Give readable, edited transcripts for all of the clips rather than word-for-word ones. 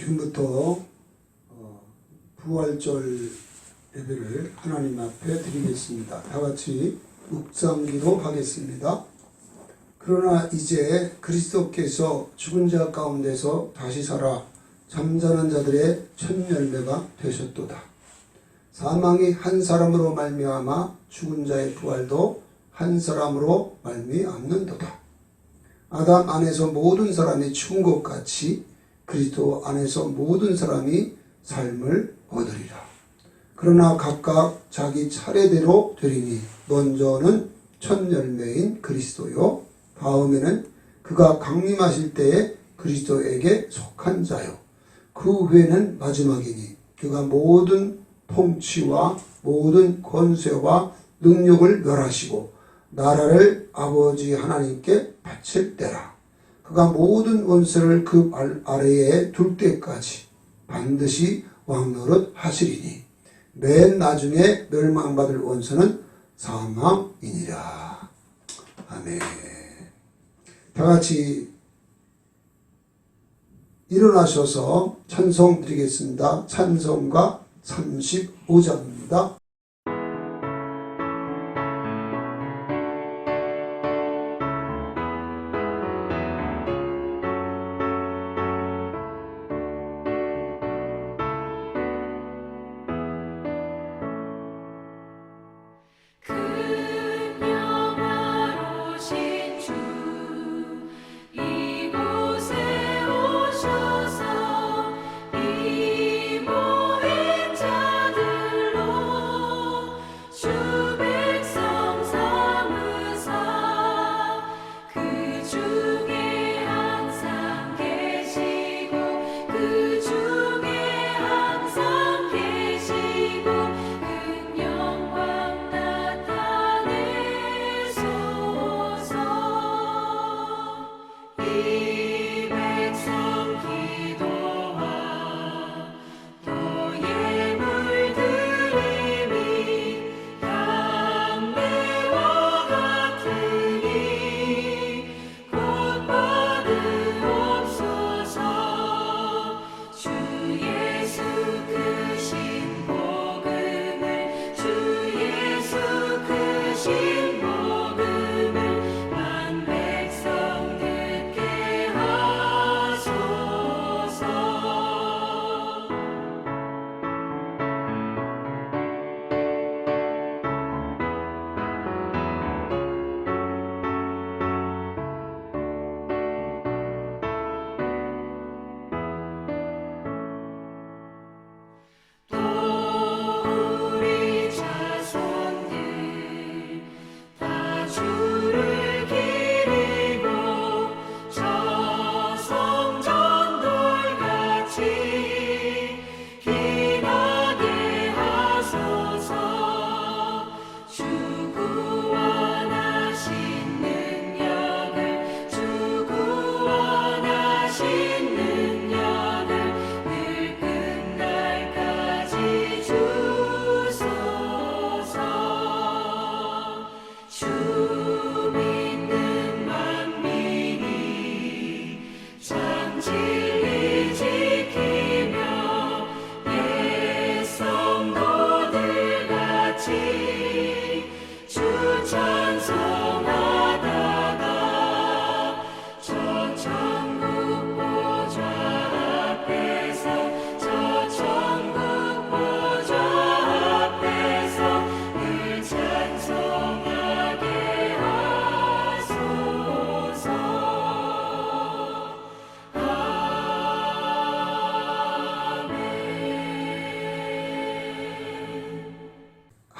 지금부터 부활절 예배를 하나님 앞에 드리겠습니다. 다 같이 묵상기도 하겠습니다. 그러나 이제 그리스도께서 죽은 자 가운데서 다시 살아 잠자는 자들의 첫 열매가 되셨도다. 사망이 한 사람으로 말미암아 죽은 자의 부활도 한 사람으로 말미암는도다. 아담 안에서 모든 사람이 죽은 것 같이 그리스도 안에서 모든 사람이 삶을 얻으리라. 그러나 각각 자기 차례대로 되리니 먼저는 첫 열매인 그리스도요, 다음에는 그가 강림하실 때에 그리스도에게 속한 자요, 그 후에는 마지막이니 그가 모든 통치와 모든 권세와 능력을 멸하시고 나라를 아버지 하나님께 바칠 때라. 그가 모든 원수를 그 발 아래에 둘 때까지 반드시 왕노릇 하시리니 맨 나중에 멸망받을 원수는 사망이니라. 아멘. 다 같이 일어나셔서 찬송 드리겠습니다. 찬송가 35장입니다.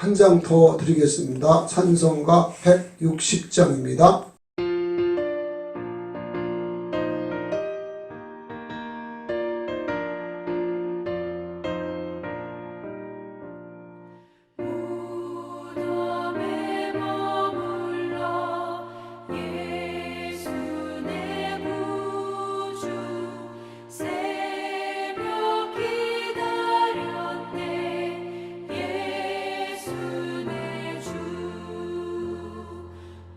한 장 더 드리겠습니다. 찬송가 160장입니다. 예수 내 주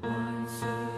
원수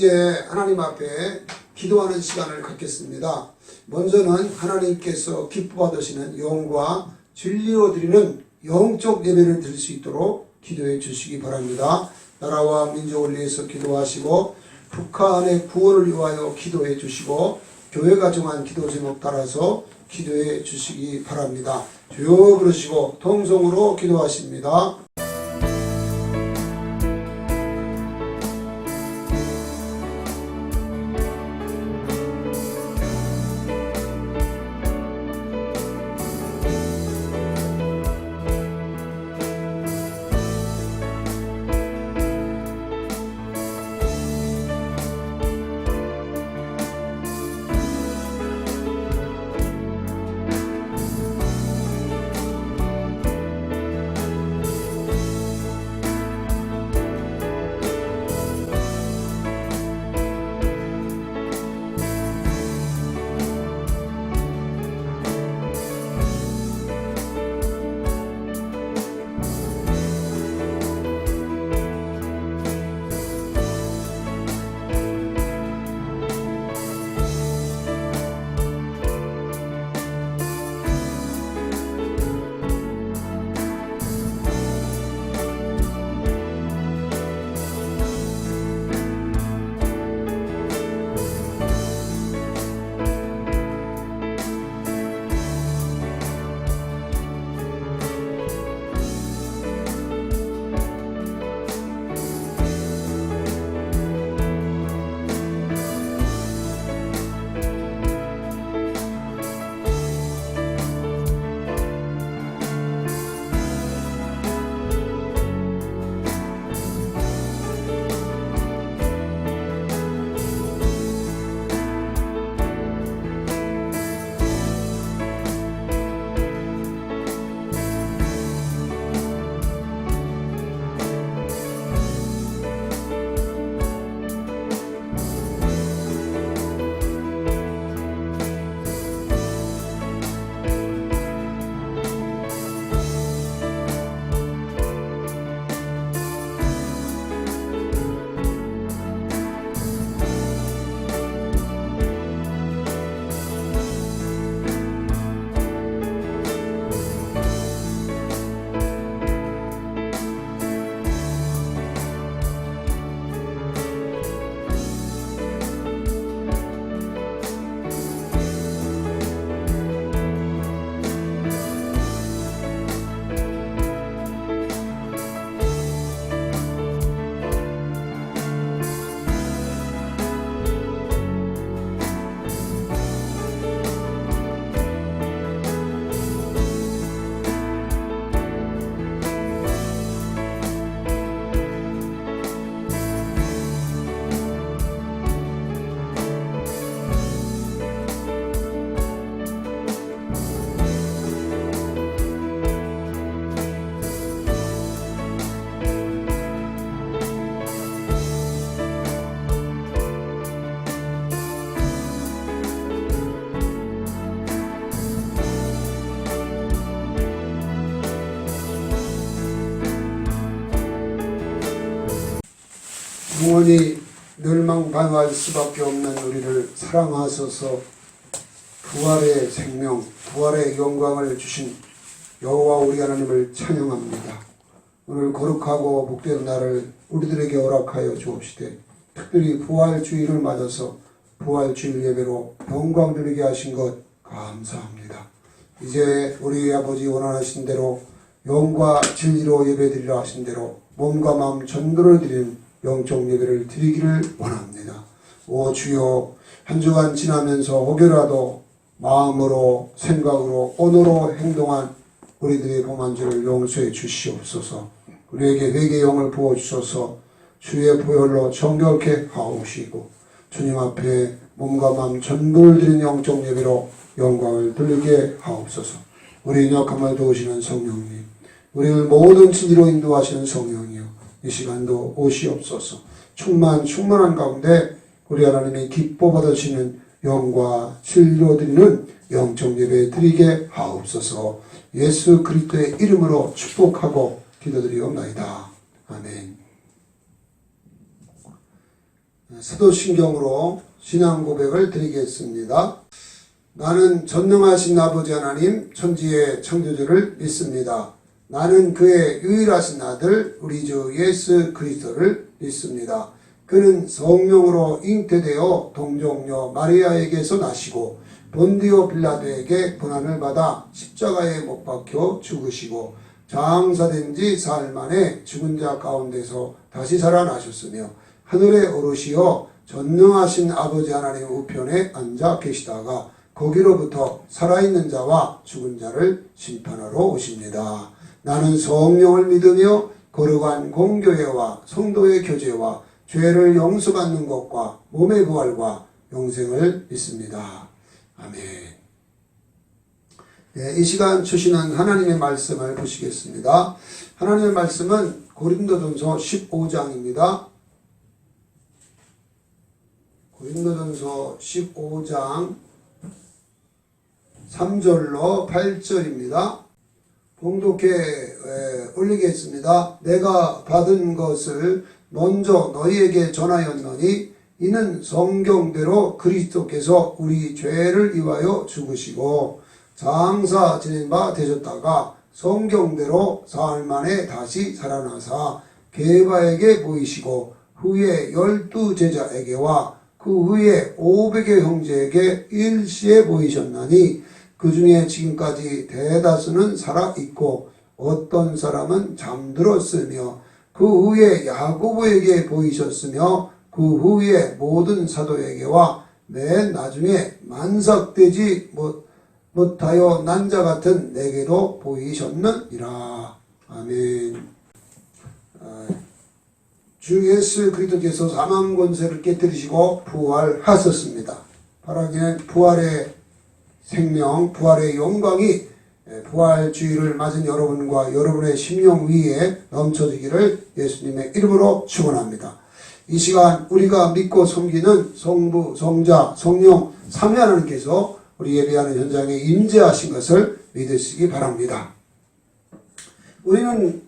이제 하나님 앞에 기도하는 시간을 갖겠습니다. 먼저는 하나님께서 기뻐 받으시는 영과 진리로 드리는 영적 예배를 드릴 수 있도록 기도해 주시기 바랍니다. 나라와 민족을 위해서 기도하시고 북한의 구원을 위하여 기도해 주시고 교회가 정한 기도 제목 따라서 기도해 주시기 바랍니다. 주여 부르시고 통성으로 기도하십니다. 영원히 멸망당할 수밖에 없는 우리를 사랑하셔서 부활의 생명, 부활의 영광을 주신 여호와 우리 하나님을 찬양합니다. 오늘 거룩하고 복된 날을 우리들에게 허락하여 주옵시되 특별히 부활주일을 맞아서 부활주일 예배로 영광 드리게 하신 것 감사합니다. 이제 우리 아버지 원하신 대로 영과 진리로 예배드리라 하신 대로 몸과 마음 전도를 드리는 영적 예배를 드리기를 원합니다. 오 주여, 한 주간 지나면서 혹여라도 마음으로 생각으로 언어로 행동한 우리들의 범한 죄를 용서해 주시옵소서. 우리에게 회개의 영을 부어주셔서 주의 보혈로 정결케 하옵시고 주님 앞에 몸과 마음 전도를 드리는 영적 예배로 영광을 돌리게 하옵소서. 우리 연약함을 도우시는 성령님, 우리를 모든 진리로 인도하시는 성령이여 이 시간도 오시옵소서. 충만한 가운데 우리 하나님이 기뻐 받으시는 영과 진리로 드리는 영적 예배 드리게 하옵소서. 예수 그리스도의 이름으로 축복하고 기도드리옵나이다. 아멘. 사도신경으로 신앙 고백을 드리겠습니다. 나는 전능하신 아버지 하나님 천지의 창조주를 믿습니다. 나는 그의 유일하신 아들 우리 주 예수 그리스도를 믿습니다. 그는 성령으로 잉태되어 동정녀 마리아에게서 나시고 본디오 빌라도에게 고난을 받아 십자가에 못 박혀 죽으시고 장사된 지 사흘 만에 죽은 자 가운데서 다시 살아나셨으며 하늘에 오르시어 전능하신 아버지 하나님 우편에 앉아 계시다가 거기로부터 살아있는 자와 죽은 자를 심판하러 오십니다. 나는 성령을 믿으며 거룩한 공교회와 성도의 교제와 죄를 용서받는 것과 몸의 부활과 영생을 믿습니다. 아멘. 이 시간 주시는 하나님의 말씀을 보시겠습니다. 하나님의 말씀은 고린도전서 15장입니다. 고린도전서 15장 3절로 8절입니다. 봉독해 올리겠습니다. 내가 받은 것을 먼저 너희에게 전하였노니 이는 성경대로 그리스도께서 우리 죄를 위하여 죽으시고 장사 지낸 바 되셨다가 성경대로 사흘 만에 다시 살아나사 게바에게 보이시고 후에 12 제자에게와 그 후에 500의 형제에게 일시에 보이셨나니 그 중에 지금까지 대다수는 살아있고 어떤 사람은 잠들었으며 그 후에 야고보에게 보이셨으며 그 후에 모든 사도에게와 맨 나중에 만삭되지 못하여 난 자 같은 내게도 보이셨느니라. 아멘. 주 예수 그리스도께서 사망 권세를 깨뜨리시고 부활하셨습니다. 바라기는 부활의 생명, 부활의 영광이 부활주의를 맞은 여러분과 여러분의 심령 위에 넘쳐지기를 예수님의 이름으로 축원합니다. 이 시간 우리가 믿고 섬기는 성부, 성자, 성령, 삼위 하나님께서 우리 예배하는 현장에 임재하신 것을 믿으시기 바랍니다. 우리는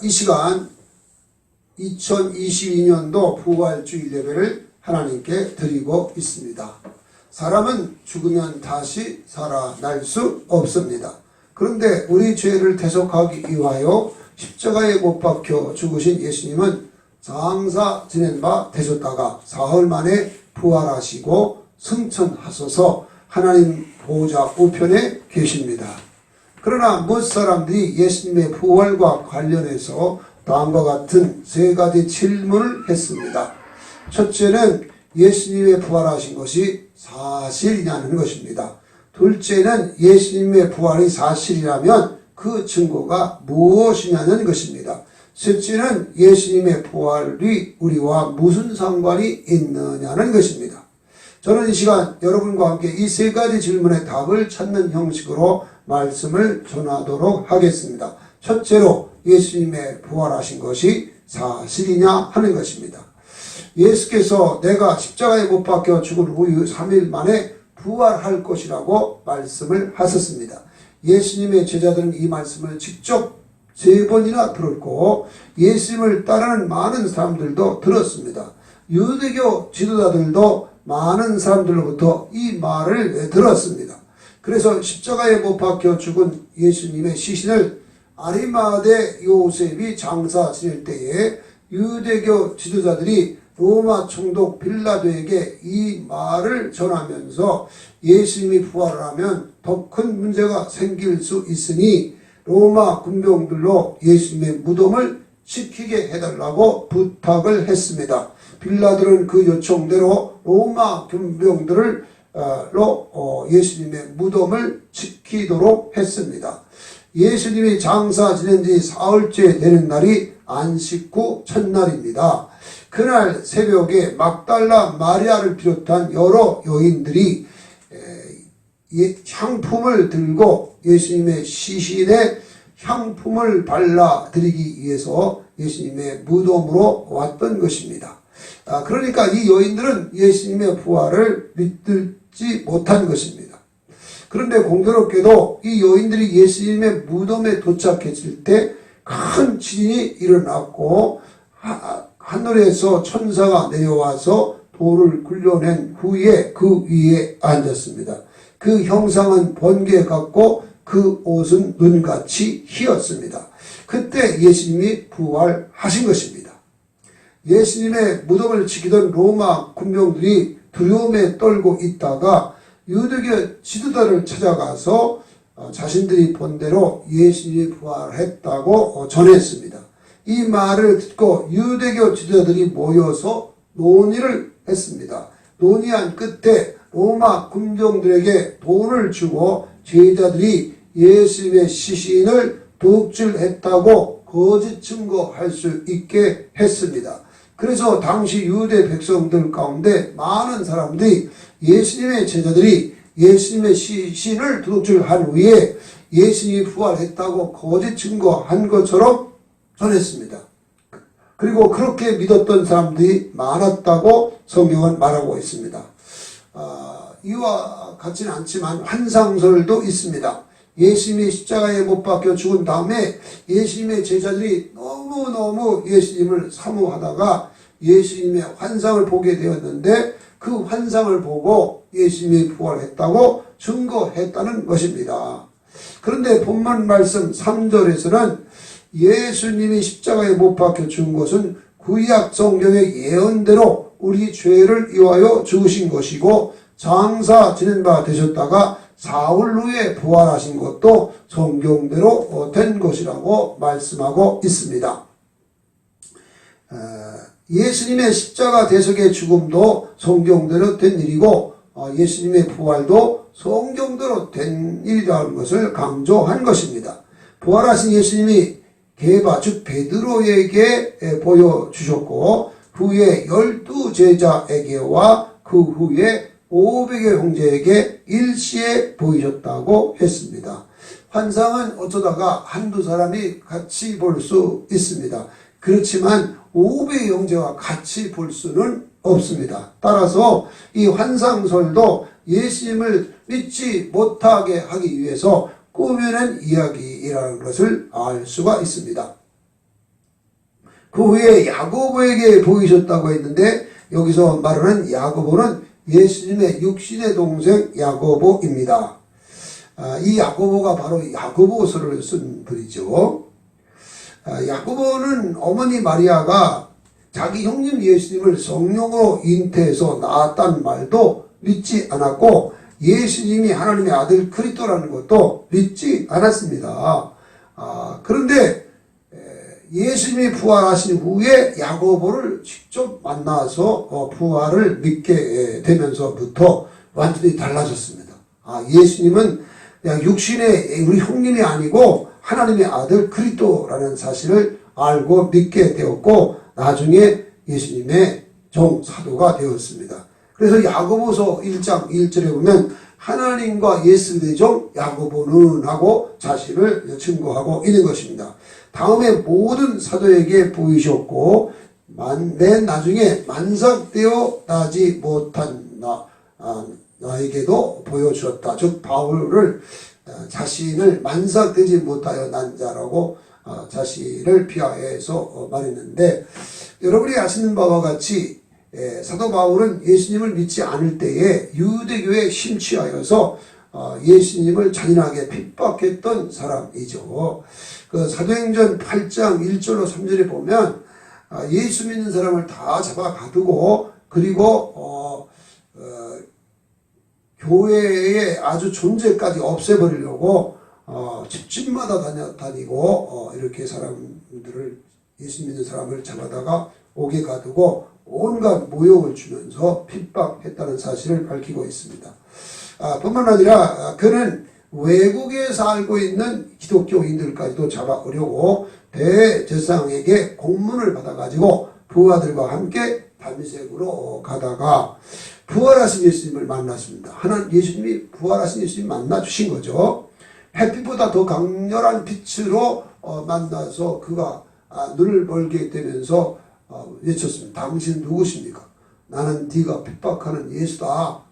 이 시간 2022년도 부활주일 예배를 하나님께 드리고 있습니다. 사람은 죽으면 다시 살아날 수 없습니다. 그런데 우리 죄를 대속하기 위하여 십자가에 못 박혀 죽으신 예수님은 장사 지낸 바 되셨다가 사흘 만에 부활하시고 승천하셔서 하나님 보좌 우편에 계십니다. 그러나 못 사람들이 예수님의 부활과 관련해서 다음과 같은 세 가지 질문을 했습니다. 첫째는 예수님의 부활하신 것이 사실이냐는 것입니다. 둘째는 예수님의 부활이 사실이라면 그 증거가 무엇이냐는 것입니다. 셋째는 예수님의 부활이 우리와 무슨 상관이 있느냐는 것입니다. 저는 이 시간 여러분과 함께 이 세 가지 질문의 답을 찾는 형식으로 말씀을 전하도록 하겠습니다. 첫째로 예수님의 부활하신 것이 사실이냐 하는 것입니다. 예수께서 내가 십자가에 못 박혀 죽은 후 3일 만에 부활할 것이라고 말씀을 하셨습니다. 예수님의 제자들은 이 말씀을 직접 3번이나 들었고 예수님을 따르는 많은 사람들도 들었습니다. 유대교 지도자들도 많은 사람들로부터 이 말을 들었습니다. 그래서 십자가에 못 박혀 죽은 예수님의 시신을 아리마대 요셉이 장사 지낼 때에 유대교 지도자들이 로마 총독 빌라도에게 이 말을 전하면서 예수님이 부활을 하면 더 큰 문제가 생길 수 있으니 로마 군병들로 예수님의 무덤을 지키게 해달라고 부탁을 했습니다. 빌라도는 그 요청대로 로마 군병들로 예수님의 무덤을 지키도록 했습니다. 예수님이 장사 지낸 지 사흘째 되는 날이 안식 후 첫날입니다. 그날 새벽에 막달라 마리아를 비롯한 여러 여인들이 향품을 들고 예수님의 시신에 향품을 발라드리기 위해서 예수님의 무덤으로 왔던 것입니다. 그러니까 이 여인들은 예수님의 부활을 믿지 못한 것입니다. 그런데 공교롭게도 이 여인들이 예수님의 무덤에 도착했을 때 큰 지진이 일어났고 하늘에서 천사가 내려와서 돌을 굴려낸 후에 그 위에 앉았습니다. 그 형상은 번개 같고 그 옷은 눈같이 희었습니다. 그때 예수님이 부활하신 것입니다. 예수님의 무덤을 지키던 로마 군병들이 두려움에 떨고 있다가 유대교 지도자를 찾아가서 자신들이 본 대로 예수님이 부활했다고 전했습니다. 이 말을 듣고 유대교 지도자들이 모여서 논의를 했습니다. 논의한 끝에 로마 군병들에게 돈을 주고 제자들이 예수님의 시신을 도둑질했다고 거짓 증거할 수 있게 했습니다. 그래서 당시 유대 백성들 가운데 많은 사람들이 예수님의 제자들이 예수님의 시신을 도둑질한 후에 예수님이 부활했다고 거짓 증거한 것처럼 전했습니다. 그리고 그렇게 믿었던 사람들이 많았다고 성경은 말하고 있습니다. 이와 같지는 않지만 환상설도 있습니다. 예수님이 십자가에 못 박혀 죽은 다음에 예수님의 제자들이 너무너무 예수님을 사모하다가 예수님의 환상을 보게 되었는데 그 환상을 보고 예수님이 부활했다고 증거했다는 것입니다. 그런데 본문 말씀 3절에서는 예수님이 십자가에 못 박혀 죽은 것은 구약 성경의 예언대로 우리 죄를 위하여 죽으신 것이고 장사 지낸 바 되셨다가 사흘 후에 부활하신 것도 성경대로 된 것이라고 말씀하고 있습니다. 예수님의 십자가 대속의 죽음도 성경대로 된 일이고 예수님의 부활도 성경대로 된 일이라는 것을 강조한 것입니다. 부활하신 예수님이 게바 즉 베드로에게 보여주셨고 후에 12제자에게와 그 후에 500의 형제에게 일시에 보이셨다고 했습니다. 환상은 어쩌다가 한두 사람이 같이 볼 수 있습니다. 그렇지만 500의 형제와 같이 볼 수는 없습니다. 따라서 이 환상설도 예수님을 믿지 못하게 하기 위해서 꾸며낸 이야기라는 것을 알 수가 있습니다. 그 후에 야고보에게 보이셨다고 했는데 여기서 말하는 야고보는 예수님의 육신의 동생 야고보입니다. 이 야고보가 바로 야고보서를 쓴 분이죠. 야고보는 어머니 마리아가 자기 형님 예수님을 성령으로 잉태해서 낳았다는 말도 믿지 않았고 예수님이 하나님의 아들 그리스도라는 것도 믿지 않았습니다. 그런데 예수님이 부활하신 후에 야고보를 직접 만나서 부활을 믿게 되면서부터 완전히 달라졌습니다. 예수님은 그냥 육신의 우리 형님이 아니고 하나님의 아들 그리스도라는 사실을 알고 믿게 되었고 나중에 예수님의 종 사도가 되었습니다. 그래서 야고보서 1장 1절에 보면 하나님과 예수의 종 야고보는 하고 자신을 증거하고 있는 것입니다. 다음에 모든 사도에게 보이셨고 맨 나중에 만삭되어 나지 못한 나에게도 보여주었다. 즉 바울을 자신을 만삭되지 못하여 난 자라고 자신을 비하해서 말했는데 여러분이 아시는 바와 같이 사도 바울은 예수님을 믿지 않을 때에 유대교에 심취하여서 예수님을 잔인하게 핍박했던 사람이죠. 그 사도행전 8장 1절로 3절에 보면 예수 믿는 사람을 다 잡아 가두고 그리고 교회의 아주 존재까지 없애버리려고 집집마다 다니고 이렇게 사람들을 예수 믿는 사람을 잡아다가 옥에 가두고 온갖 모욕을 주면서 핍박했다는 사실을 밝히고 있습니다. 뿐만 아니라 그는 외국에 살고 있는 기독교인들까지도 잡아오려고 대제사장에게 공문을 받아가지고 부하들과 함께 다메섹으로 가다가 부활하신 예수님을 만났습니다. 예수님이 부활하신 예수님 만나주신 거죠. 햇빛보다 더 강렬한 빛으로 만나서 그가 눈을 멀게 되면서 외쳤습니다. 당신 누구십니까? 나는 네가 핍박하는 예수다.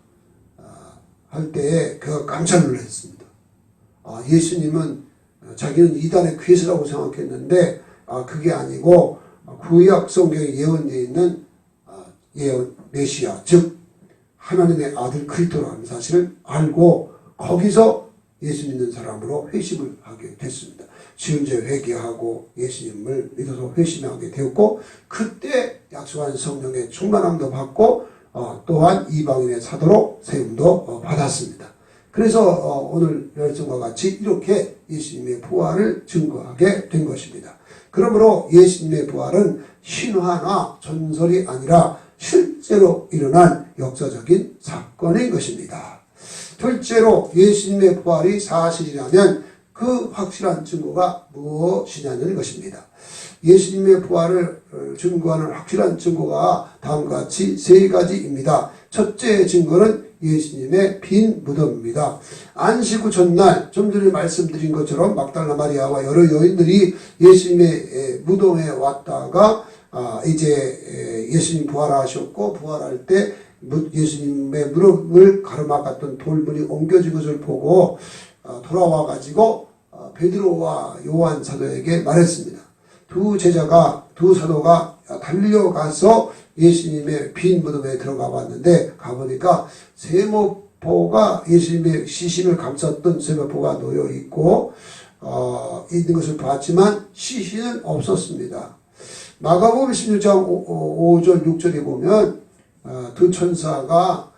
할 때에 그가 깜짝 놀랐습니다. 예수님은 자기는 이단의 괴수라고 생각했는데 그게 아니고 구약 성경에 예언되어 있는 예언 메시아, 즉 하나님의 아들 그리스도라는 사실을 알고 거기서 예수 믿는 사람으로 회심을 하게 됐습니다. 지은죄 회개하고 예수님을 믿어서 회심하게 되었고, 그때 약속한 성령의 충만함도 받고 또한 이방인의 사도로 세움도 받았습니다. 그래서 오늘 말씀과 같이 이렇게 예수님의 부활을 증거하게 된 것입니다. 그러므로 예수님의 부활은 신화나 전설이 아니라 실제로 일어난 역사적인 사건인 것입니다. 둘째로 예수님의 부활이 사실이라면 그 확실한 증거가 무엇이냐는 것입니다. 예수님의 부활을 증거하는 확실한 증거가 다음과 같이 세 가지입니다. 첫째 증거는 예수님의 빈 무덤입니다. 안식 후 전날 좀 전에 말씀드린 것처럼 막달라 마리아와 여러 여인들이 예수님의 무덤에 왔다가 이제 예수님 부활하셨고, 부활할 때 예수님의 무릎을 가로막았던 돌문이 옮겨진 것을 보고 돌아와 가지고 베드로와 요한 사도에게 말했습니다. 두 사도가 달려가서 예수님의 빈 무덤에 들어가 봤는데, 가보니까 세모포가 예수님의 시신을 감쌌던 세모포가 놓여 있고 있는 것을 봤지만 시신은 없었습니다. 마가복음 16장 5절 6절에 보면 두 천사가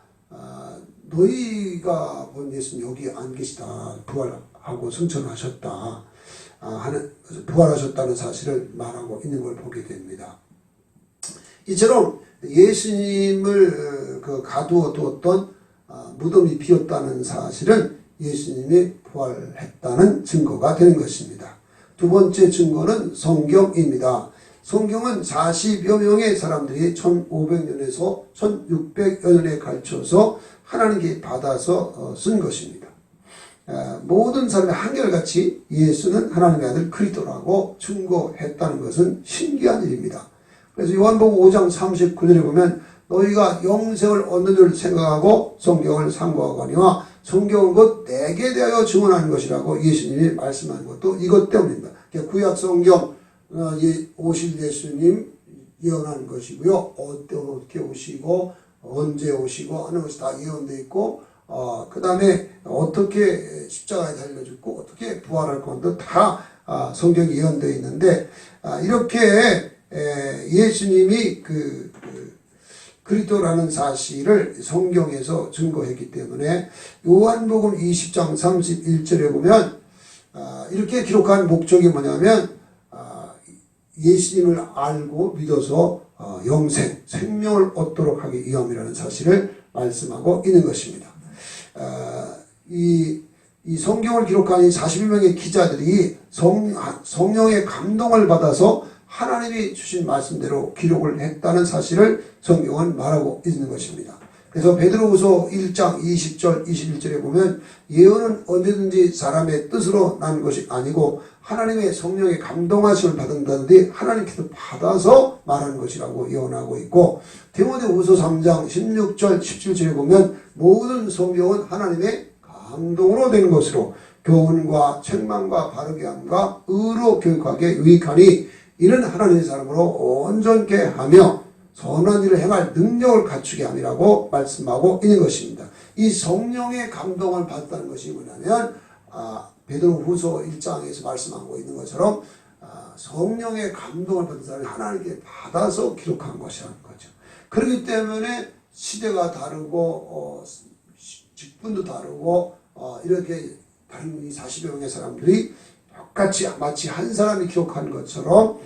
너희가 본 예수님 여기 안 계시다, 부활하고 승천하셨다 하는, 부활하셨다는 사실을 말하고 있는 걸 보게 됩니다. 이처럼 예수님을 가두어 두었던 무덤이 비었다는 사실은 예수님이 부활했다는 증거가 되는 것입니다. 두 번째 증거는 성경입니다. 성경은 40여 명의 사람들이 1500년에서 1600여 년에 걸쳐서 하나님께 받아서 쓴 것입니다. 모든 사람이 한결같이 예수는 하나님의 아들 그리스도라고 증거했다는 것은 신기한 일입니다. 그래서 요한복음 5장 39절에 보면 너희가 영생을 얻는 줄 생각하고 성경을 상고하거니와 성경은 곧 내게 대하여 증언하는 것이라고 예수님이 말씀하는 것도 이것 때문입니다. 구약 성경 오실 예수님 예언하는 것이고요. 어떻게 오시고 언제 오시고 하는 것이 다 예언되어 있고, 그 다음에 어떻게 십자가에 달려 죽고 어떻게 부활할 건도 다 성경이 예언되어 있는데, 이렇게 예수님이 그리스도라는 사실을 성경에서 증거했기 때문에 요한복음 20장 31절에 보면 이렇게 기록한 목적이 뭐냐면 예수님을 알고 믿어서 영생, 생명을 얻도록 하기 위함이라는 사실을 말씀하고 있는 것입니다. 이 성경을 기록한 이 41명의 기자들이 성령의 감동을 받아서 하나님이 주신 말씀대로 기록을 했다는 사실을 성경은 말하고 있는 것입니다. 그래서 베드로후서 1장 20절 21절에 보면 예언은 언제든지 사람의 뜻으로 난 것이 아니고 하나님의 성령의 감동하심을 받는다는데 하나님께서 받아서 말하는 것이라고 예언하고 있고, 디모데후서 3장 16절 17절에 보면 모든 성경은 하나님의 감동으로 된 것으로 교훈과 책망과 바르게 함과 의로 교육하게 유익하니 이는 하나님의 사람으로 온전케 하며 선한 일을 행할 능력을 갖추게 함이라고 말씀하고 있는 것입니다. 이 성령의 감동을 받았다는 것이 뭐냐면 베드로후서 1장에서 말씀하고 있는 것처럼 성령의 감동을 받은 사람이 하나님께 받아서 기록한 것이라는 거죠. 그렇기 때문에 시대가 다르고 직분도 다르고 이렇게 다른 이 40여 명의 사람들이 똑같이 마치 한 사람이 기록한 것처럼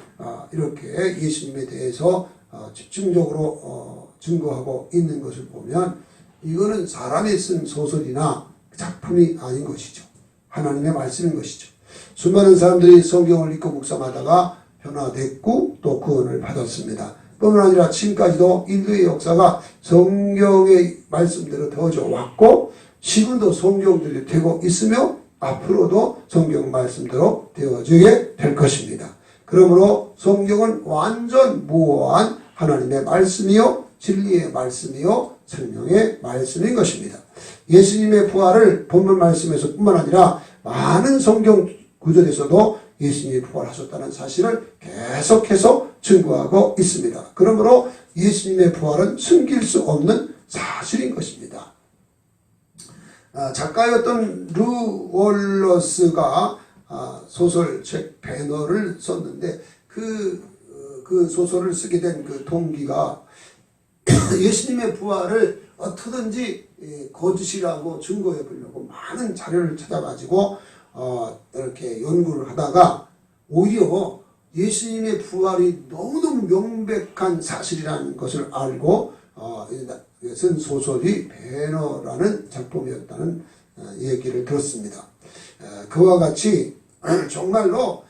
이렇게 예수님에 대해서 집중적으로 증거하고 있는 것을 보면 이거는 사람이 쓴 소설이나 작품이 아닌 것이죠. 하나님의 말씀인 것이죠. 수많은 사람들이 성경을 읽고 묵상하다가 변화됐고 또 구원을 받았습니다. 뿐만 아니라 지금까지도 인류의 역사가 성경의 말씀대로 되어져 왔고 지금도 성경들이 되고 있으며 앞으로도 성경 말씀대로 되어지게 될 것입니다. 그러므로 성경은 완전 무오한 하나님의 말씀이요 진리의 말씀이요 생명의 말씀인 것입니다. 예수님의 부활을 본문 말씀에서 뿐만 아니라 많은 성경 구절에서도 예수님이 부활하셨다는 사실을 계속해서 증거하고 있습니다. 그러므로 예수님의 부활은 숨길 수 없는 사실인 것입니다. 작가였던 루 월러스가 소설책 배너를 썼는데 그 소설을 쓰게 된 그 동기가 예수님의 부활을 어떻게든지 거짓이라고 증거해 보려고 많은 자료를 찾아가지고 이렇게 연구를 하다가 오히려 예수님의 부활이 너무너무 명백한 사실이라는 것을 알고 쓴 소설이 배너라는 작품이었다는 얘기를 들었습니다. 그와 같이 정말로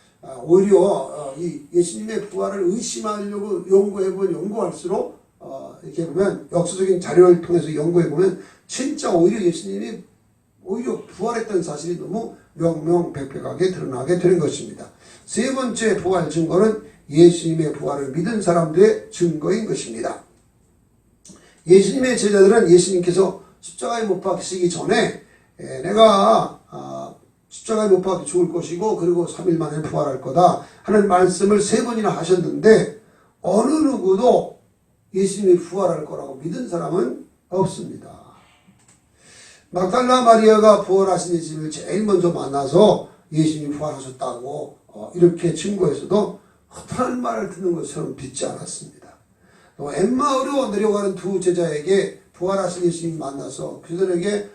오히려 이 예수님의 부활을 의심하려고 연구할수록 이렇게 보면 역사적인 자료를 통해서 연구해보면 진짜 오히려 예수님이 오히려 부활했다는 사실이 너무 명명백백하게 드러나게 되는 것입니다. 세 번째 부활 증거는 예수님의 부활을 믿은 사람들의 증거인 것입니다. 예수님의 제자들은 예수님께서 십자가에 못 박히시기 전에 내가 십자가에 못 박혀 죽을 것이고 그리고 3일 만에 부활할 거다 하는 말씀을 3번이나 하셨는데 어느 누구도 예수님이 부활할 거라고 믿은 사람은 없습니다. 막달라 마리아가 부활하신 예수님을 제일 먼저 만나서 예수님이 부활하셨다고 이렇게 증거해서도 허탄한 말을 듣는 것처럼 믿지 않았습니다. 또 엠마오로 내려가는 두 제자에게 부활하신 예수님 만나서 그들에게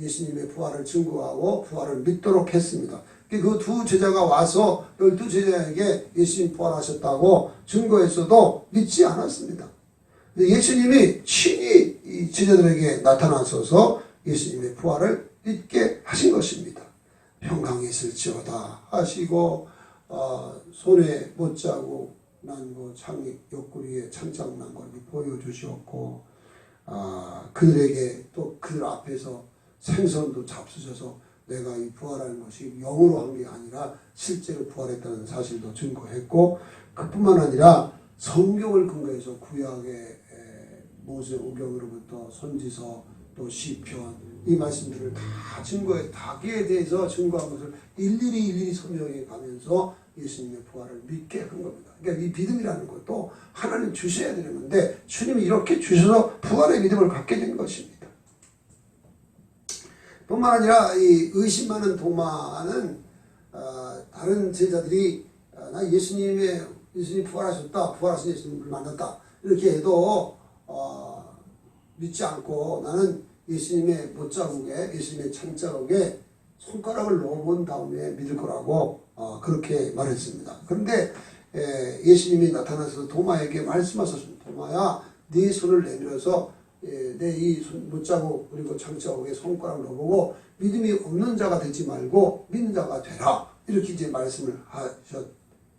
예수님의 부활을 증거하고 부활을 믿도록 했습니다. 그 두 제자가 와서 12제자에게 예수님 부활하셨다고 증거했어도 믿지 않았습니다. 예수님이 친히 이 제자들에게 나타나셔서 예수님의 부활을 믿게 하신 것입니다. 평강이 있을지어다 하시고 손에 못자국 난 거 창이 옆구리에 창작 난 걸 보여주셨고 그들에게 또 그들 앞에서 생선도 잡수셔서 내가 이 부활하는 것이 영으로 한 게 아니라 실제로 부활했다는 사실도 증거했고 그뿐만 아니라 성경을 근거해서 구약의 모세오경으로부터 선지서 또 시편 이 말씀들을 다 증거해 다기에 대해서 증거한 것을 일일이 설명해 가면서 예수님의 부활을 믿게 한 겁니다. 그러니까 이 믿음이라는 것도 하나님 주셔야 되는 건데 주님이 이렇게 주셔서 부활의 믿음을 갖게 된 것입니다. 뿐만 아니라 이 의심 많은 도마는 다른 제자들이 나 예수님 부활하셨다, 부활하신 예수님을 만났다 이렇게 해도 믿지 않고 나는 예수님의 못자국에 예수님의 창자국에 손가락을 넣어본 다음에 믿을 거라고 그렇게 말했습니다. 그런데 예수님이 나타나서 도마에게 말씀하셨습니다. 도마야 네 손을 내밀어서 내 이 못자국 그리고 창자국에 손가락을 넣어보고 믿음이 없는 자가 되지 말고 믿는 자가 되라 이렇게 이제 말씀을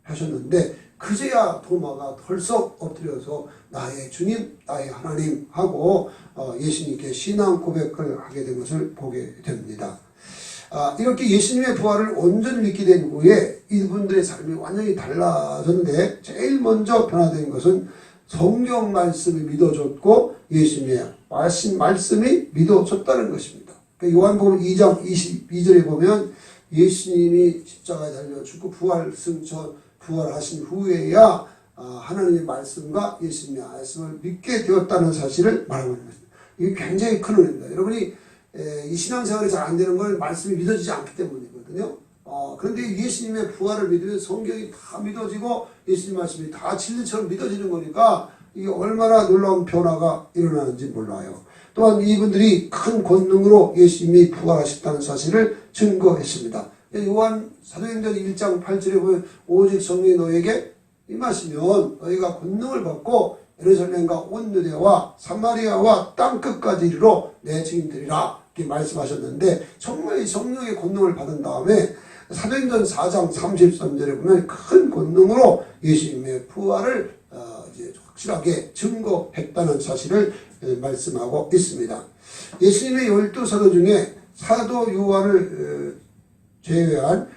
하셨는데 그제야 도마가 덜썩 엎드려서 나의 주님 나의 하나님 하고 예수님께 신앙 고백을 하게 된 것을 보게 됩니다. 이렇게 예수님의 부활을 온전히 믿게 된 후에 이분들의 삶이 완전히 달라졌는데 제일 먼저 변화된 것은 성경 말씀이 믿어졌고 예수님의 말씀이 믿어졌다는 것입니다. 요한복음 2장 22절에 보면 예수님이 십자가에 달려 죽고 부활하신 후에야 하나님의 말씀과 예수님의 말씀을 믿게 되었다는 사실을 말하고 있는 것입니다. 이게 굉장히 큰 은혜입니다. 여러분이 이 신앙생활이 잘 안 되는 건 말씀이 믿어지지 않기 때문이거든요. 그런데 예수님의 부활을 믿으면 성경이 다 믿어지고 예수님 말씀이 다 진리처럼 믿어지는 거니까 이게 얼마나 놀라운 변화가 일어나는지 몰라요. 또한 이분들이 큰 권능으로 예수님이 부활하셨다는 사실을 증거했습니다. 요한 사도행전 1장 8절에 보면 오직 성령이 너에게 임하시면 너희가 권능을 받고 예루살렘과 온 유대와 사마리아와 땅끝까지 이르러 내 증인되리라 이렇게 말씀하셨는데 정말 성령의 권능을 받은 다음에 사도행전 4장 33절에 보면 큰 권능으로 예수님의 부활을 이제 확실하게 증거했다는 사실을 말씀하고 있습니다. 예수님의 12사도 중에 사도 요한을 제외한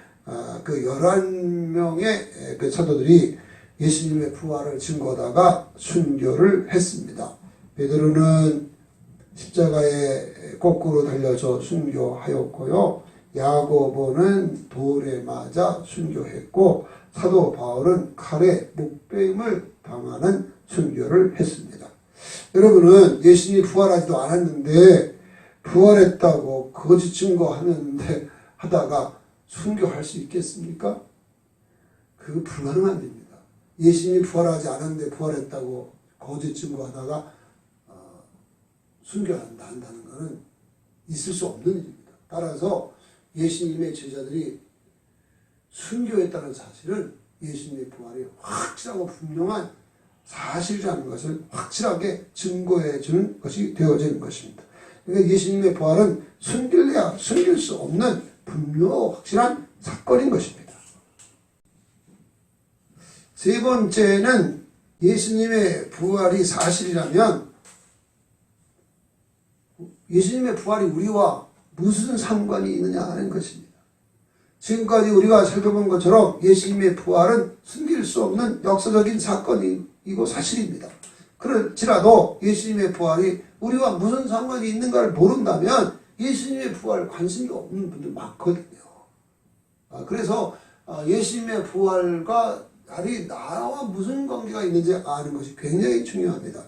그 11명의 그 사도들이 예수님의 부활을 증거하다가 순교를 했습니다. 베드로는 십자가에 거꾸로 달려서 순교하였고요. 야고보는 돌에 맞아 순교했고 사도 바울은 칼에 목베임을 당하는 순교를 했습니다. 여러분은 예수님이 부활하지도 않았는데 부활했다고 거짓 증거하다가 순교할 수 있겠습니까? 그거 불가능한 일입니다. 예수님이 부활하지 않았는데 부활했다고 거짓 증거하다가 순교한다는 것은 있을 수 없는 일입니다. 따라서 예수님의 제자들이 순교했다는 사실은 예수님의 부활이 확실하고 분명한 사실이라는 것을 확실하게 증거해 주는 것이 되어지는 것입니다. 그러니까 예수님의 부활은 숨길 수 없는 분명하고 확실한 사건인 것입니다. 세 번째는 예수님의 부활이 사실이라면 예수님의 부활이 우리와 무슨 상관이 있느냐 하는 것입니다. 지금까지 우리가 살펴본 것처럼 예수님의 부활은 숨길 수 없는 역사적인 사건이고 사실입니다. 그렇지라도 예수님의 부활이 우리와 무슨 상관이 있는가를 모른다면 예수님의 부활 관심이 없는 분들 많거든요. 그래서 예수님의 부활과 나와 무슨 관계가 있는지 아는 것이 굉장히 중요합니다.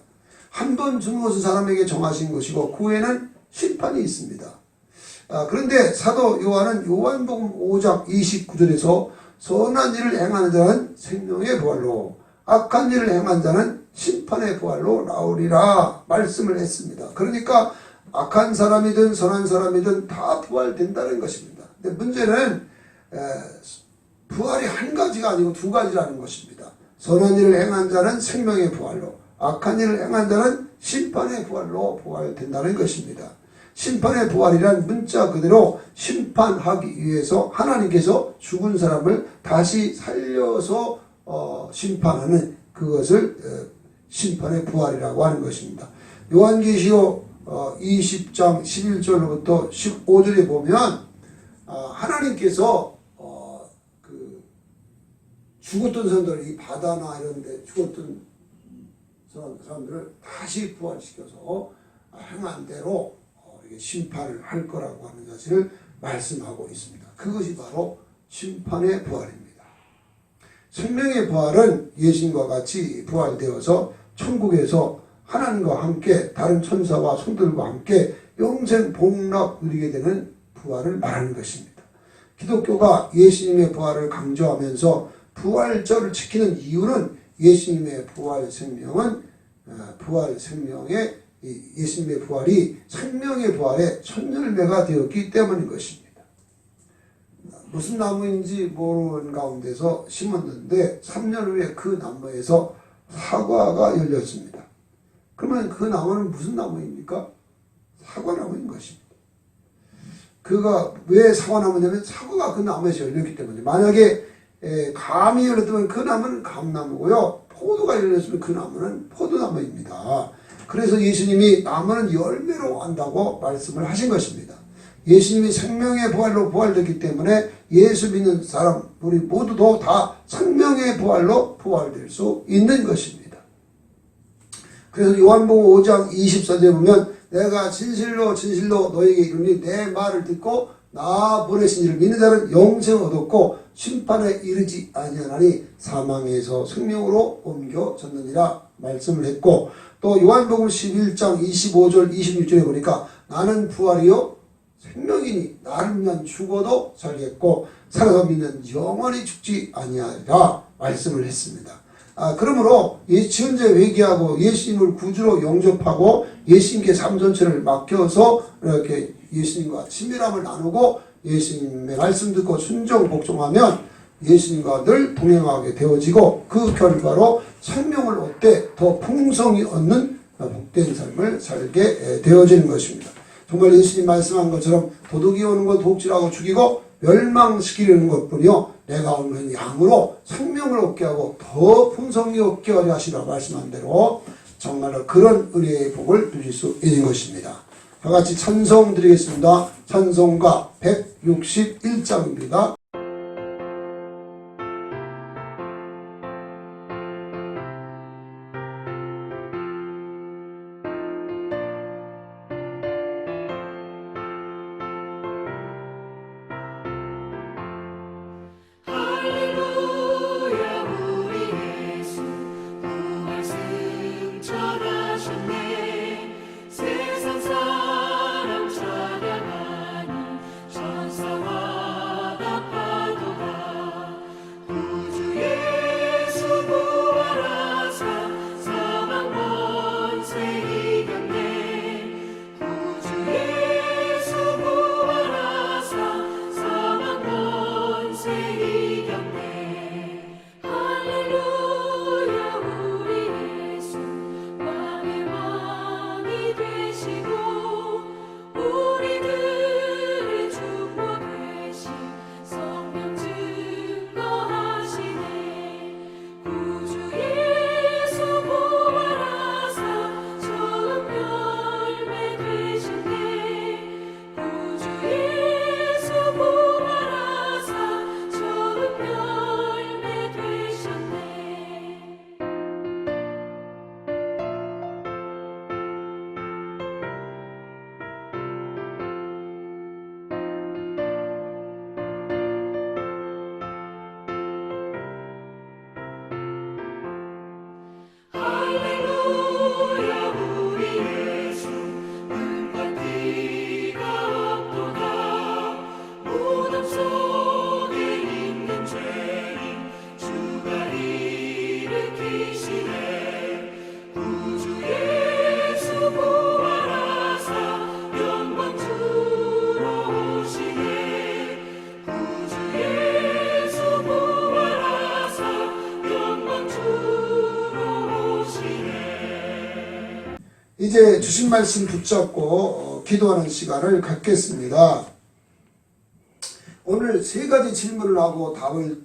한 번 죽는 것은 사람에게 정하신 것이고 그 후에는 심판이 있습니다. 그런데 사도 요한은 요한복음 5장 29절에서 선한 일을 행하는 자는 생명의 부활로 악한 일을 행한 자는 심판의 부활로 나오리라 말씀을 했습니다. 그러니까 악한 사람이든 선한 사람이든 다 부활된다는 것입니다. 근데 문제는 부활이 한 가지가 아니고 두 가지라는 것입니다. 선한 일을 행한 자는 생명의 부활로 악한 일을 행한 자는 심판의 부활로 부활된다는 것입니다. 심판의 부활이란 문자 그대로 심판하기 위해서 하나님께서 죽은 사람을 다시 살려서 심판하는 그것을 심판의 부활이라고 하는 것입니다. 요한계시록 20장 11절로부터 15절에 보면 하나님께서 죽었던 사람들, 이 바다나 이런 데 죽었던 사람들을 다시 부활시켜서 행한 대로 심판을 할 거라고 하는 사실을 말씀하고 있습니다. 그것이 바로 심판의 부활입니다. 생명의 부활은 예수님과 같이 부활되어서 천국에서 하나님과 함께 다른 천사와 성도들과 함께 영생 복락 누리게 되는 부활을 말하는 것입니다. 기독교가 예수님의 부활을 강조하면서 부활절을 지키는 이유는 예수님의 부활 생명은 예수님의 부활이 생명의 부활의 첫 열매가 되었기 때문인 것입니다. 무슨 나무인지 모르는 가운데서 심었는데 3년 후에 그 나무에서 사과가 열렸습니다. 그러면 그 나무는 무슨 나무입니까? 사과나무인 것입니다. 그가 왜 사과나무냐면 사과가 그 나무에서 열렸기 때문에, 만약에 감이 열렸다면 그 나무는 감나무고요, 포도가 열렸으면 그 나무는 포도나무입니다. 그래서 예수님이 나무는 열매로 안다고 말씀을 하신 것입니다. 예수님이 생명의 부활로 부활됐기 때문에 예수 믿는 사람 우리 모두도 다 생명의 부활로 부활될 수 있는 것입니다. 그래서 요한복음 5장 24절에 보면 내가 진실로 너에게 이르니 내 말을 듣고 나 보내신 이를 믿는 자는 영생을 얻었고 심판에 이르지 아니하나니 사망에서 생명으로 옮겨졌느니라 말씀을 했고, 또 요한복음 11장 25절 26절에 보니까 나는 부활이요 생명이니 나를 위한 죽어도 살겠고 살아서 믿는 영원히 죽지 아니하리라 말씀을 했습니다. 그러므로 현재 회개하고 예수님을 구주로 영접하고 예수님께 삶 전체를 맡겨서 이렇게 예수님과 친밀함을 나누고 예수님의 말씀 듣고 순종 복종하면 예수님과 늘 동행하게 되어지고 그 결과로 생명을 얻되 더 풍성히 얻는 복된 삶을 살게 되어지는 것입니다. 정말 예수님 말씀한 것처럼 도둑이 오는 것 독질하고 죽이고 멸망시키려는 것뿐이요 내가 오는 양으로 생명을 얻게 하고 더 풍성히 얻게 하려 하시라 말씀한 대로 정말로 그런 은혜의 복을 누릴 수 있는 것입니다. 다같이 찬송 드리겠습니다. 찬송가 161장입니다. 이제 주신 말씀 붙잡고 기도하는 시간을 갖겠습니다. 오늘 세 가지 질문을 하고 답을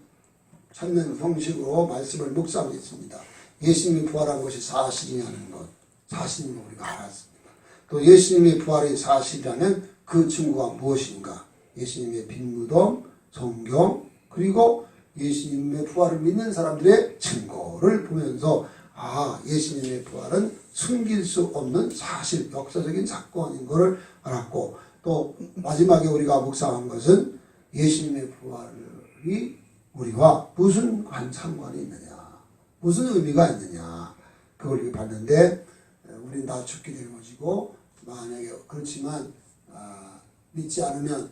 찾는 형식으로 말씀을 묵상하겠습니다. 예수님이 부활한 것이 사실이냐는 것, 사실임을 우리가 알았습니다. 또 예수님의 부활이 사실이라면 그 증거가 무엇인가? 예수님의 빈무덤, 성경, 그리고 예수님의 부활을 믿는 사람들의 증거를 보면서 예수님의 부활은 숨길 수 없는 사실, 역사적인 사건인 것을 알았고, 또 마지막에 우리가 묵상한 것은 예수님의 부활이 우리와 무슨 상관이 있느냐, 무슨 의미가 있느냐, 그걸 봤는데, 우리는 다 죽게 될 것이고, 만약에 그렇지만 믿지 않으면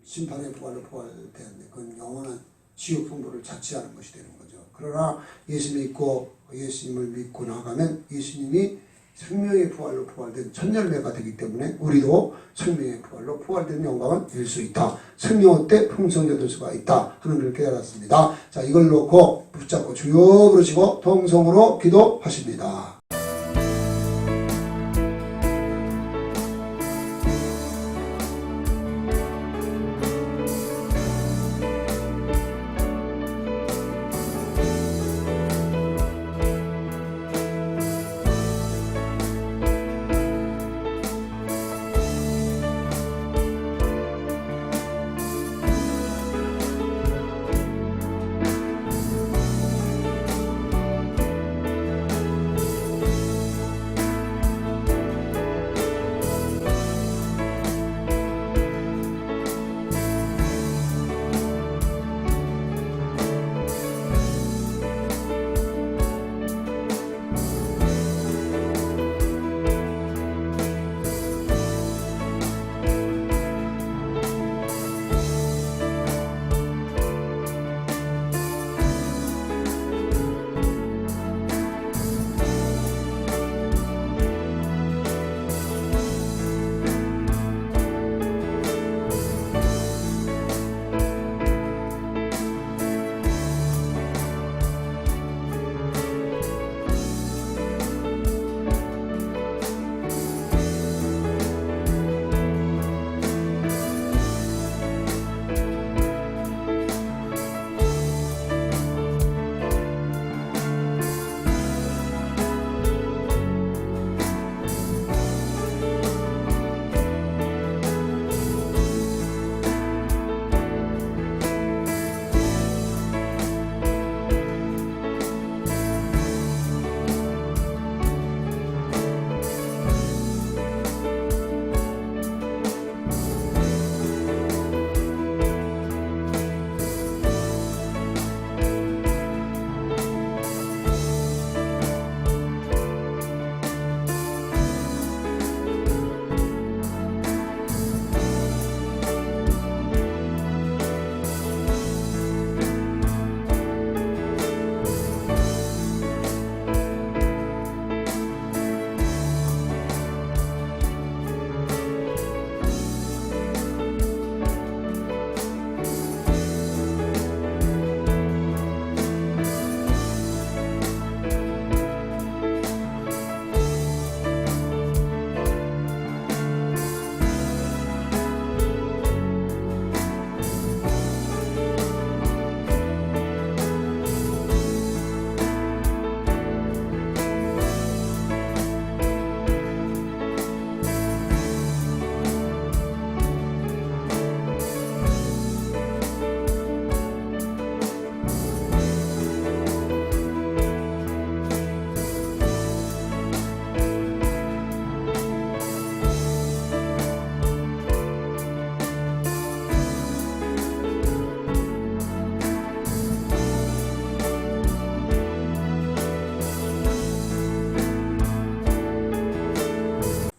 심판의 부활로 부활되는데 그건 영원한 지옥 풍부를 자취하는 것이 되는 거죠. 그러나 예수님을 믿고 나가면 예수님이 생명의 부활로 부활된 첫 열매가 되기 때문에 우리도 생명의 부활로 부활된 영광을 누릴 수 있다. 생명 때 풍성이 얻을 수가 있다 하는 걸 깨달았습니다. 자, 이걸 놓고 붙잡고 주여 부르시고 통성으로 기도하십니다.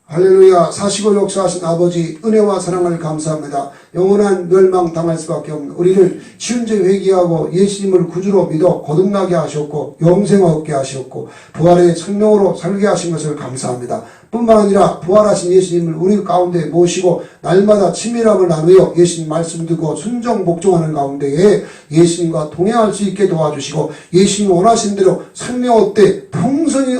할렐루야. 사시고 역사하신 아버지 은혜와 사랑을 감사합니다. 영원한 멸망당할 수밖에 없는 우리를 시운제 회개하고 예수님을 구주로 믿어 거듭나게 하셨고 영생 얻게 하셨고 부활의 생명으로 살게 하신 것을 감사합니다. 뿐만 아니라 부활하신 예수님을 우리 가운데 모시고 날마다 친밀함을 나누어 예수님 말씀 듣고 순종 복종하는 가운데에 예수님과 동행할 수 있게 도와주시고 예수님 원하신 대로 생명의 때 풍성히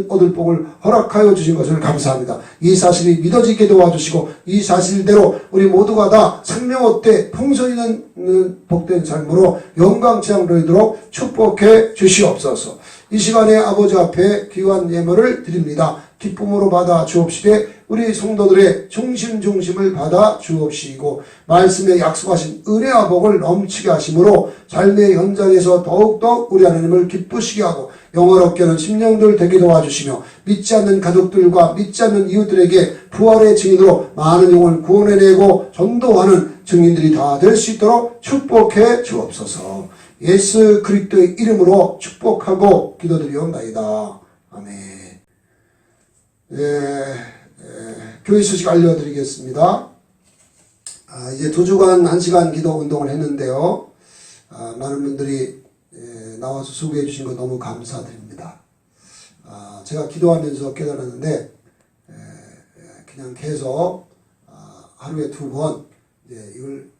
얻을 복을 허락하여 주신 것을 감사합니다. 이 사실이 믿어지게 도와주시고 이 사실대로 우리 모두가 다 생명의 때 풍성히 있는 복된 삶으로 영광체험 누리도록 축복해 주시옵소서. 이 시간에 아버지 앞에 귀한 예물을 드립니다. 기쁨으로 받아 주옵시되 우리 성도들의 중심을 받아 주옵시고 말씀에 약속하신 은혜와 복을 넘치게 하심으로 삶의 현장에서 더욱더 우리 하나님을 기쁘시게 하고 영화롭게 하는 심령들 되게 도와주시며 믿지 않는 가족들과 믿지 않는 이웃들에게 부활의 증인으로 많은 영혼을 구원해내고 전도하는 증인들이 다 될 수 있도록 축복해 주옵소서. 예수 그리스도의 이름으로 축복하고 기도드리옵나이다. 아멘. 교회 소식 알려드리겠습니다. 이제 2주간 1시간 기도 운동을 했는데요. 많은 분들이 나와서 수고해 주신 거 너무 감사드립니다. 제가 기도하면서 깨달았는데 그냥 계속 하루에 2번 이걸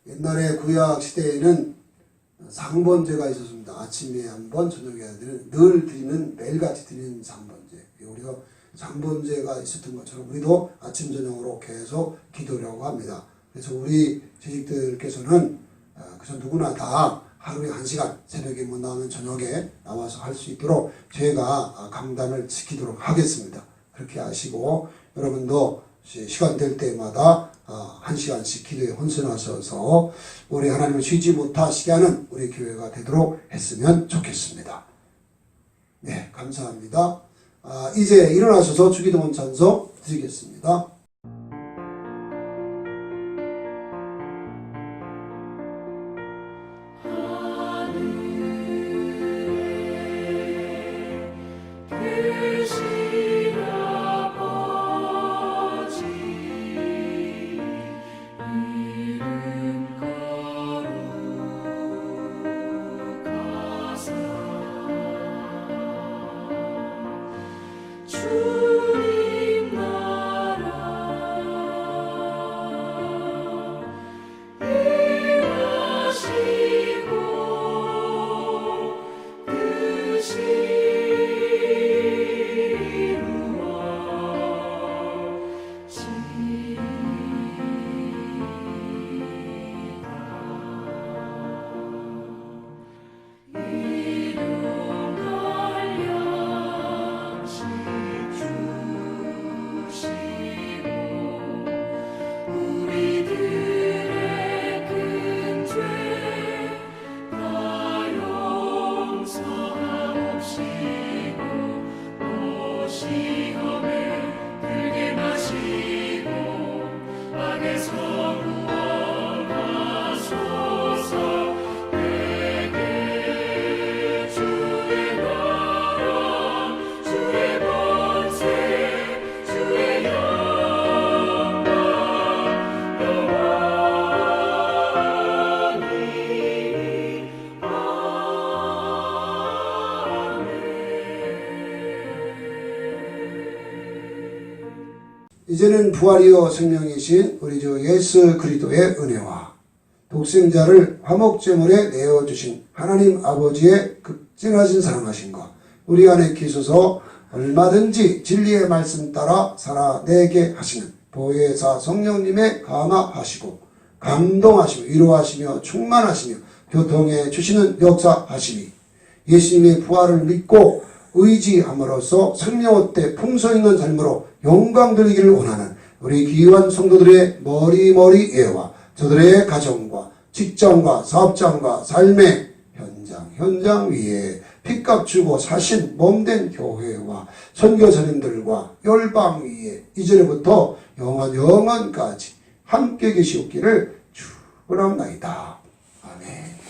옛날에 구약 시대에는 상번제가 있었습니다. 아침에 1번, 저녁에 늘 드리는, 매일같이 드리는 상번제. 우리가 상번제가 있었던 것처럼 우리도 아침 저녁으로 계속 기도하려고 합니다. 그래서 우리 재직들께서는 그래서 누구나 다 하루에 1시간 새벽에 못 나오면 저녁에 나와서 할 수 있도록 저희가 강단을 지키도록 하겠습니다. 그렇게 하시고 여러분도 시간 될 때마다 1시간씩 기도에 헌신하셔서 우리 하나님을 쉬지 못하시게 하는 우리 교회가 되도록 했으면 좋겠습니다. 네, 감사합니다. 이제 일어나셔서 주기도문 찬송 드리겠습니다. 이제는 부활이요 생명이신 우리 주 예수 그리스도의 은혜와 독생자를 화목제물에 내어주신 하나님 아버지의 극진하신 사랑하심과 우리 안에 계셔서 얼마든지 진리의 말씀 따라 살아내게 하시는 보혜사 성령님의 감화하시고 감동하시며 위로하시며 충만하시며 교통해 주시는 역사하심이 예수님의 부활을 믿고 의지함으로써 생명의 때 풍성 있는 삶으로 영광 돌리기를 원하는 우리 귀한 성도들의 머리머리애와 저들의 가정과 직장과 사업장과 삶의 현장 위에 핏값 주고 사신 몸된 교회와 선교사님들과 열방 위에 이제부터 영원까지 함께 계시옵기를 축원합니다. 아멘.